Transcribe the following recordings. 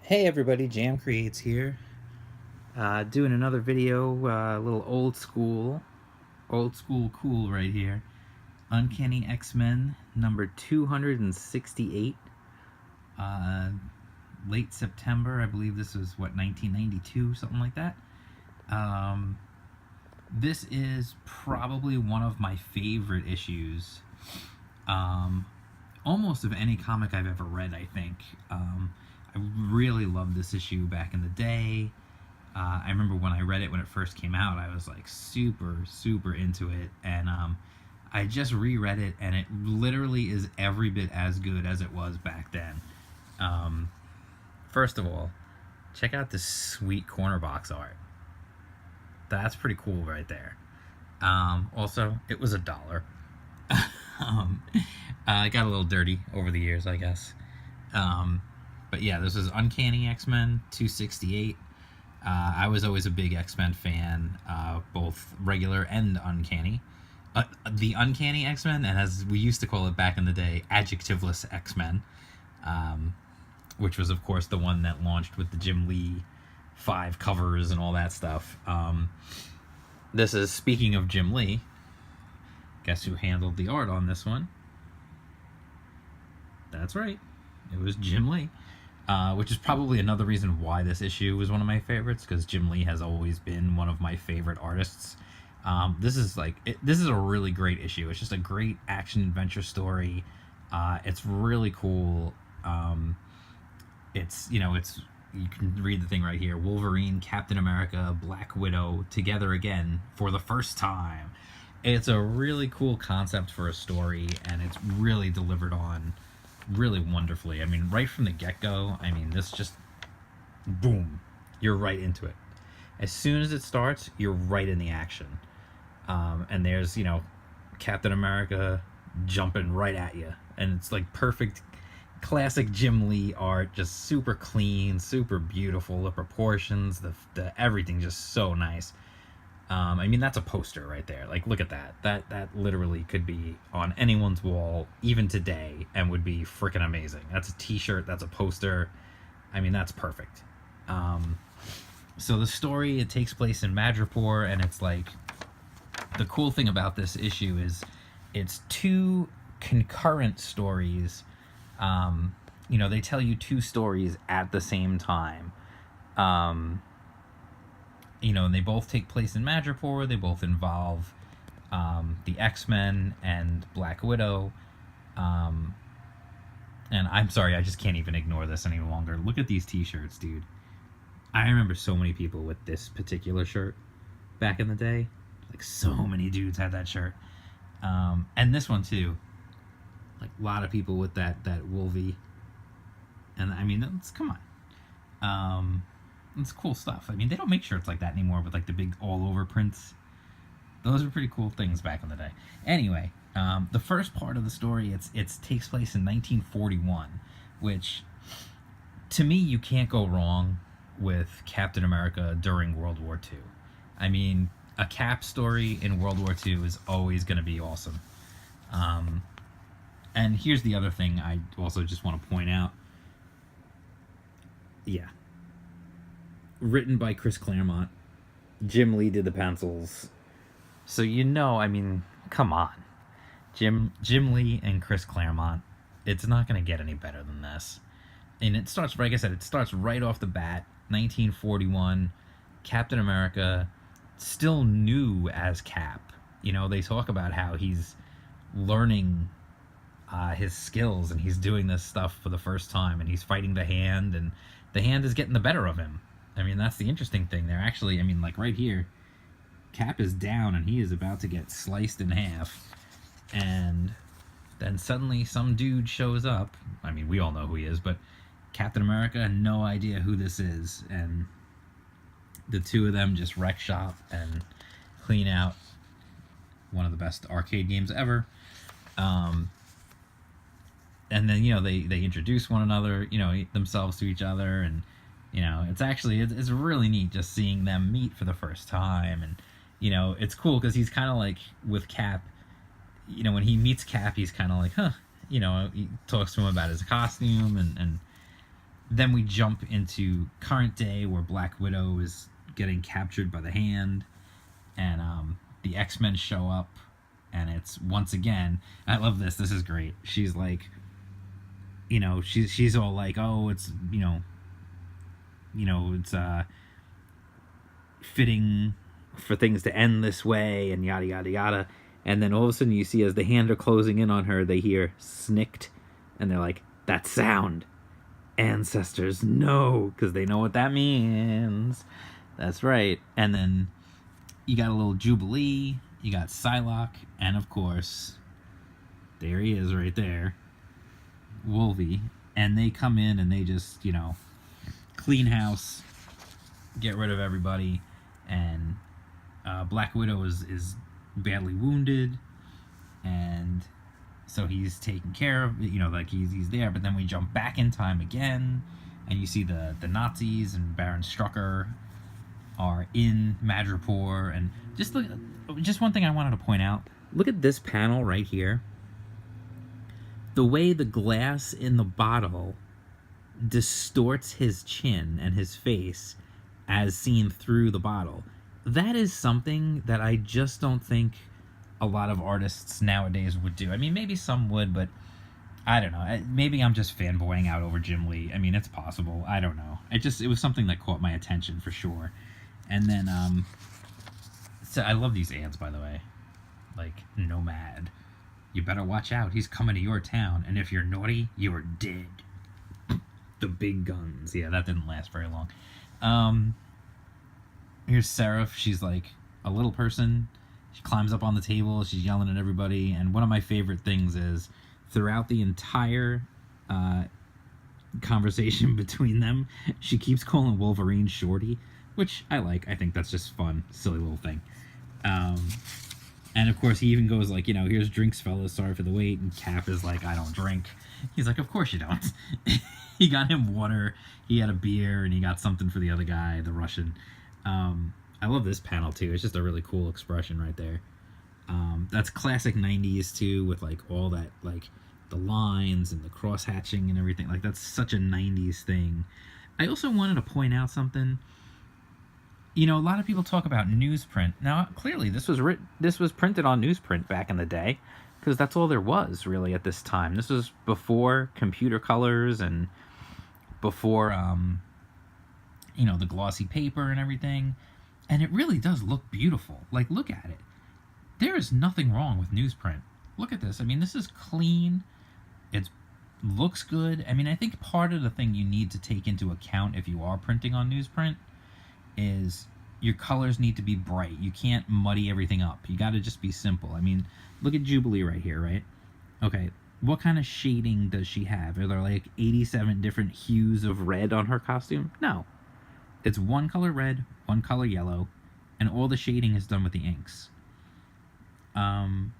Hey everybody, Jam Creates here. Doing another video, a little old school cool right here. Uncanny X-Men number 268. Uh, Late September, I believe this was, 1992, something like that. Um, this is probably one of my favorite issues, um, almost of any comic I've ever read, I think. I really loved this issue back in the day. I remember when I read it when it first came out, I was like super into it, and I just reread it, and it literally is every bit as good as it was back then. Um, First of all, check out this sweet corner box art. That's pretty cool right there. Also, it was $1. um, it got a little dirty over the years, I guess. But yeah, this is Uncanny X-Men 268. I was always a big X-Men fan, both regular and Uncanny. The Uncanny X-Men, and as we used to call it back in the day, Adjectiveless X-Men, which was, of course, the one that launched with the Jim Lee 5 covers and all that stuff. This is, speaking of Jim Lee, guess who handled the art on this one? That's right, it was Jim Lee. Which is probably another reason why this issue was one of my favorites, because Jim Lee has always been one of my favorite artists. This is a really great issue. It's just a great action adventure story. It's really cool. You can read the thing right here: Wolverine, Captain America, Black Widow together again for the first time. It's a really cool concept for a story, and it's really delivered on really wonderfully. I mean, right from the get-go, this just, boom, you're right into it. As soon as it starts, you're right in the action. And there's, Captain America jumping right at you. And it's like perfect, classic Jim Lee art, just super clean, super beautiful, the proportions, the everything just so nice. That's a poster right there. Like, look at that. That literally could be on anyone's wall, even today, and would be freaking amazing. That's a t-shirt, that's a poster. That's perfect. So the story, it takes place in Madripoor, and it's like, the cool thing about this issue is it's two concurrent stories. They tell you two stories at the same time. And they both take place in Madripoor. They both involve the X-Men and Black Widow. And I'm sorry, I just can't even ignore this any longer. Look at these t-shirts, dude. I remember so many people with this particular shirt back in the day. Like, so many dudes had that shirt. And this one, too. Like, a lot of people with that Wolvie. And, come on. It's cool stuff. They don't make shirts like that anymore with like the big all-over prints. Those are pretty cool things back in the day. Anyway, the first part of the story, it takes place in 1941, which, to me, you can't go wrong with Captain America during World War II. A Cap story in World War II is always going to be awesome. And here's the other thing I also just want to point out. Yeah. Written by Chris Claremont. Jim Lee did the pencils. So come on. Jim Lee and Chris Claremont. It's not going to get any better than this. And it starts, like I said, it starts right off the bat. 1941. Captain America, still new as Cap. They talk about how he's learning his skills, and he's doing this stuff for the first time, and he's fighting the Hand, and the Hand is getting the better of him. That's the interesting thing. They're actually, like right here, Cap is down and he is about to get sliced in half. And then suddenly some dude shows up. We all know who he is, but Captain America had no idea who this is. And the two of them just wreck shop and clean out one of the best arcade games ever. And then, they introduce one another, themselves to each other, and it's really neat just seeing them meet for the first time. And it's cool because he's kind of like, with Cap, when he meets Cap, he's kind of like, huh, he talks to him about his costume, and Then we jump into current day where Black Widow is getting captured by the Hand, and the X-Men show up, and it's once again, I love this. This is great. She's like, she's all like, oh, it's it's fitting for things to end this way, and yada yada yada. And then all of a sudden you see as the Hand are closing in on her, they hear snicked, and they're like, that sound, ancestors know, because they know what that means. That's right. And then you got a little Jubilee, you got Psylocke, and of course, there he is right there, Wolvie. And they come in and they just, clean house, get rid of everybody, and Black Widow is badly wounded, and so he's taken care of, like he's there. But then we jump back in time again, and you see the Nazis and Baron Strucker are in Madripoor. And just one thing I wanted to point out, look at this panel right here. The way the glass in the bottle distorts his chin and his face as seen through the bottle. That is something that I just don't think a lot of artists nowadays would do. I mean, maybe some would, but I don't know. Maybe I'm just fanboying out over Jim Lee. I mean, it's possible. I don't know. It was something that caught my attention for sure. And then, so I love these ads, by the way. Like, Nomad. You better watch out. He's coming to your town. And if you're naughty, you're dead. The big guns. Yeah, that didn't last very long. Here's Seraph. She's like a little person. She climbs up on the table. She's yelling at everybody. And one of my favorite things is throughout the entire conversation between them, she keeps calling Wolverine Shorty, which I like. I think that's just fun. Silly little thing. And of course, he even goes like, here's drinks, fellas. Sorry for the wait. And Cap is like, I don't drink. He's like, of course you don't. He got him water. He had a beer, and he got something for the other guy, the Russian. I love this panel too. It's just a really cool expression right there. That's classic 90s too, with like all that, like the lines and the cross hatching and everything. Like that's such a 90s thing. I also wanted to point out something. A lot of people talk about newsprint. Now, clearly this was printed on newsprint back in the day, because that's all there was really at this time. This was before computer colors and before the glossy paper and everything. And it really does look beautiful. Like, look at it. There is nothing wrong with newsprint. Look at this. I mean, this is clean. It looks good. I mean, I think part of the thing you need to take into account if you are printing on newsprint is your colors need to be bright. You can't muddy everything up. You got to just be simple. I mean, look at Jubilee right here, right? Okay, what kind of shading does she have? Are there like 87 different hues of red on her costume? No. It's one color red, one color yellow, and all the shading is done with the inks. And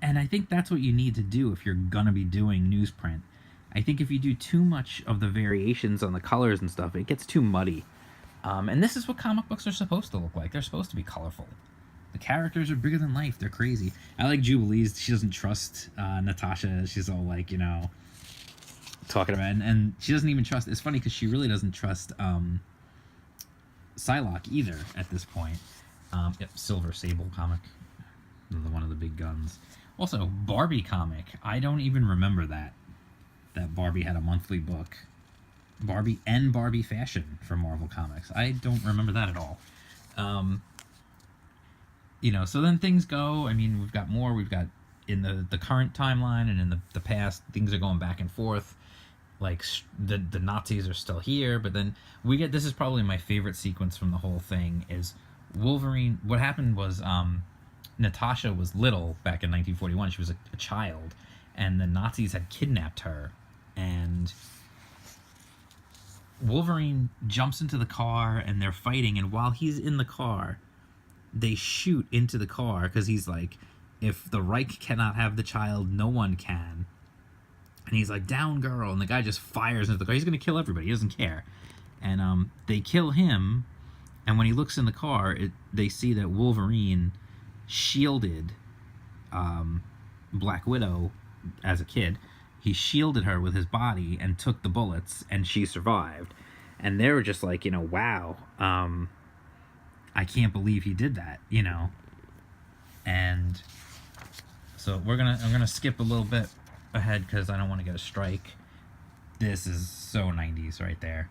I think that's what you need to do if you're gonna be doing newsprint. I think if you do too much of the variations on the colors and stuff, it gets too muddy. And this is what comic books are supposed to look like. They're supposed to be colorful. The characters are bigger than life. They're crazy. I like Jubilee's. She doesn't trust Natasha. She's all like, talking about it. And she doesn't even trust... It's funny because she really doesn't trust Psylocke either at this point. Yep, Silver Sable comic. One of the big guns. Also, Barbie comic. I don't even remember that Barbie had a monthly book. Barbie and Barbie Fashion for Marvel Comics. I don't remember that at all. So then things go. I mean, we've got more. We've got in the current timeline and in the past, things are going back and forth. Like, the Nazis are still here, but then we get... This is probably my favorite sequence from the whole thing, is Wolverine... What happened was, Natasha was little back in 1941. She was a child, and the Nazis had kidnapped her, and Wolverine jumps into the car, and they're fighting, and while he's in the car, they shoot into the car, because he's like, if the Reich cannot have the child, no one can. And he's like, down girl, and the guy just fires into the car. He's going to kill everybody. He doesn't care. And they kill him, and when he looks in the car, they see that Wolverine shielded Black Widow as a kid. he shielded her with his body and took the bullets, and she survived. And they were just like, you know, wow, I can't believe he did that, you know. And so I'm gonna skip a little bit ahead because I don't want to get a strike. This is so 90s right there.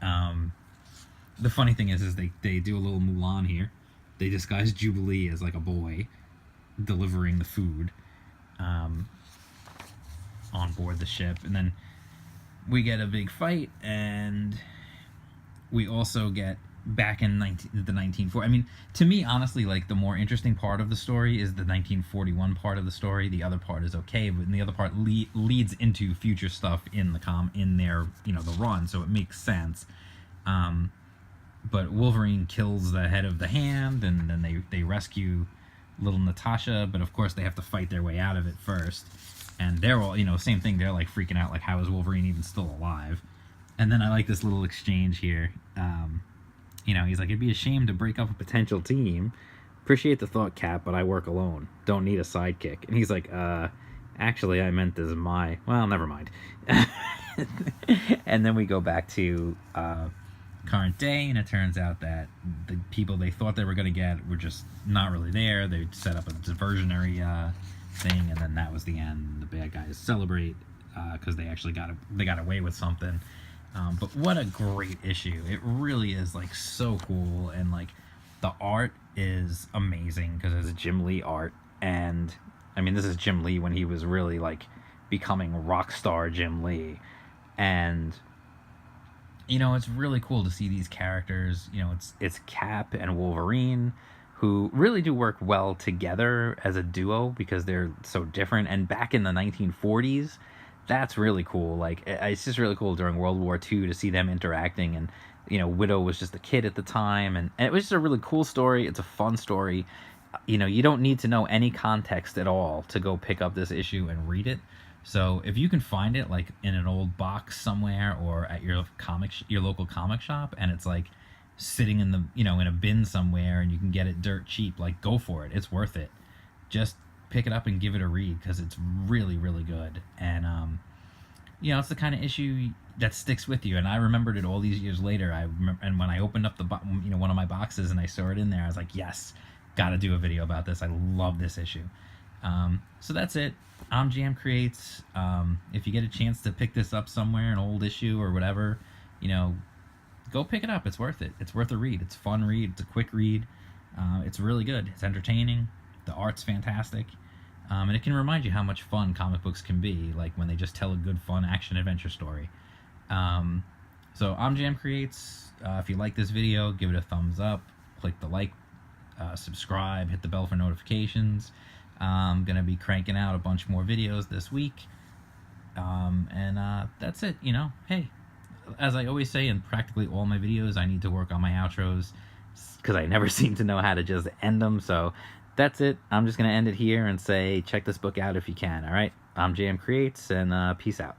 The funny thing is they do a little Mulan here. They disguise Jubilee as like a boy delivering the food on board the ship, and then we get a big fight, and we also get back in the 1940s. I mean, to me, honestly, like, the more interesting part of the story is the 1941 part of the story. The other part is okay, but the other part leads into future stuff in their, you know, the run, so it makes sense. But Wolverine kills the head of the Hand, and then they rescue little Natasha, but of course they have to fight their way out of it first. And they're all, you know, same thing, they're like freaking out, like, how is Wolverine even still alive? And then I like this little exchange here. You know, he's like, it'd be a shame to break up a potential team. Appreciate the thought, Cap, but I work alone. Don't need a sidekick. And he's like, actually, I meant this is my... Well, never mind. And then we go back to current day, and it turns out that the people they thought they were going to get were just not really there. They set up a diversionary thing, and then that was the end. The bad guys celebrate because they actually got away with something. But what a great issue. It really is, like, so cool, and, like, the art is amazing because it's Jim Lee art. And I mean, this is Jim Lee when he was really, like, becoming rock star Jim Lee. And you know, it's really cool to see these characters. You know, it's Cap and Wolverine, who really do work well together as a duo because they're so different. And back in the 1940s, that's really cool. Like, it's just really cool during World War II to see them interacting. And, you know, Widow was just a kid at the time, and it was just a really cool story. It's a fun story. You know, you don't need to know any context at all to go pick up this issue and read it. So if you can find it, like, in an old box somewhere or at your local comic shop, and it's like sitting in the, you know, in a bin somewhere, and you can get it dirt cheap, like, go for it. It's worth it. Just pick it up and give it a read because it's really, really good. And you know, it's the kind of issue that sticks with you. And I remembered it all these years later. And when I opened up one of my boxes and I saw it in there, I was like, yes, gotta do a video about this. I love this issue. So that's it. I'm Jam Creates. If you get a chance to pick this up somewhere, an old issue or whatever, you know, go pick it up. It's worth it. It's worth a read. It's a fun read. It's a quick read. It's really good. It's entertaining. The art's fantastic. And it can remind you how much fun comic books can be, like when they just tell a good, fun action-adventure story. So I'm Jam Creates. If you like this video, give it a thumbs up. Click the like, subscribe, hit the bell for notifications. I'm going to be cranking out a bunch more videos this week. And that's it, you know. Hey, as I always say in practically all my videos, I need to work on my outros because I never seem to know how to just end them. So that's it. I'm just going to end it here and say check this book out if you can, all right? I'm Jam Creates, and peace out.